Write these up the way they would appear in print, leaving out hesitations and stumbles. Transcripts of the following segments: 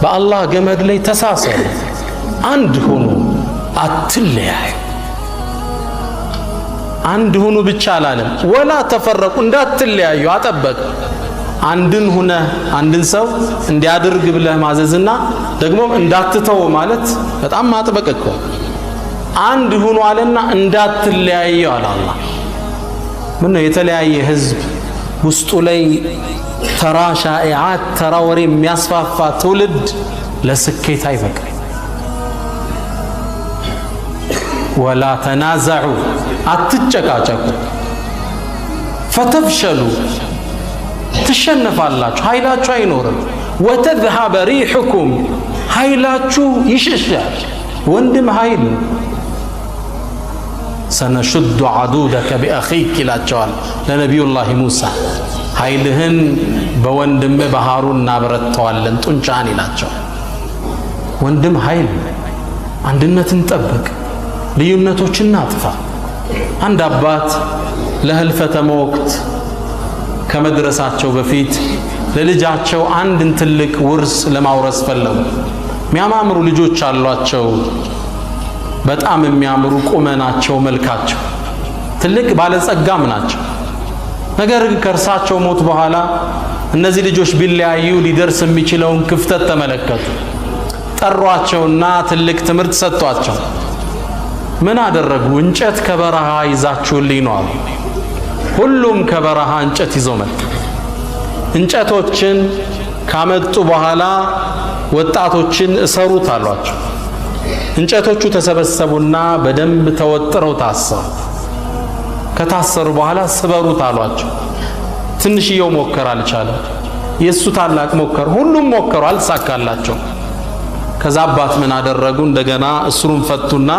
በአላህ ገመድ ላይ ተሳሰሩ፣ አንድ ሁኑ፣ አትለያዩ። አንድ ሁኑ ብቻ አላለም፣ ወላ ተፈረቁ፣ እንዳትለያዩ አጠበቅ። አንድን ሰው እንዲያደርግ ብለህ ማዘዝና ደግሞ እንዳትተው ማለት በጣም ማጥበቅ እኮ። አንድ ሁኑ አለና እንዳትለያዩ አለ አላህ። ምን ነው የተለያየ ህዝብ ውስጡ ላይ ተራ ሻኢዓት ተራ ወሬ የሚያስፋፋ ትውልድ ለስኬት አይበቃም። ወላ ተናዘዑ፣ አትጨቃጨቁ፣ ፈተፍሸሉ፣ ትሸነፋላችሁ፣ ኃይላችሁ አይኖርም። ወተዝሀበ ሪሑኩም፣ ኃይላችሁ ይሸሻል። ወንድም ኃይል ሰነሹዱ ዐዱደከ ቢአኺክ ይላቸዋል ለነቢዩላህ ሙሳ። ኃይልህን በወንድምህ በሃሩን እናበረተዋለን ጡንቻህን ይላቸዋል። ወንድም ኃይል፣ አንድነትን ጠብቅ፣ ልዩነቶችን አጥፋ። አንድ አባት ለህልፈተ ሞት ከመድረሳቸው በፊት ለልጃቸው አንድን ትልቅ ውርስ ለማውረስ ፈለጉ። የሚያማምሩ ልጆች አሏቸው፣ በጣም የሚያምሩ ቁመናቸው፣ መልካቸው፣ ትልቅ ባለጸጋም ናቸው። ነገር ግን ከእርሳቸው ሞት በኋላ እነዚህ ልጆች ቢለያዩ ሊደርስ የሚችለውን ክፍተት ተመለከቱ። ጠሯቸውና ትልቅ ትምህርት ሰጥቷቸው ምን አደረጉ? እንጨት ከበረሃ ይዛችሁልኝ ነው አሉ። ሁሉም ከበረሃ እንጨት ይዘው መጡ። እንጨቶችን ካመጡ በኋላ ወጣቶችን እሰሩት አሏቸው። እንጨቶቹ ተሰበሰቡና በደንብ ተወጥረው ታሰሩ። ከታሰሩ በኋላ ስበሩት አሏቸው። ትንሽየው ሞከር አልቻለም። የሱ ታላቅ ሞከር፣ ሁሉም ሞከሩ፣ አልሳካላቸው። ከዛ አባት ምን አደረጉ? እንደገና እስሩን ፈቱና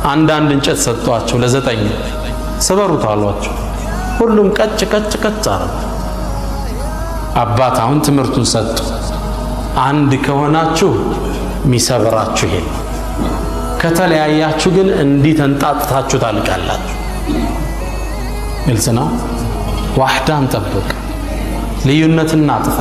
አንዳንድ እንጨት ሰጧቸው። ለ9 ስበሩት አሏቸው። ሁሉም ቀጭ ቀጭ ቀጭ አረጉ። አባት አሁን ትምህርቱን ሰጡ። አንድ ከሆናችሁ ሚሰብራችሁ ይሄ፣ ከተለያያችሁ ግን እንዲህ ተንጣጥታችሁ ታልቃላችሁ። ግልጽ ነው። ዋህዳን ጠብቅ፣ ልዩነትን አጥፋ።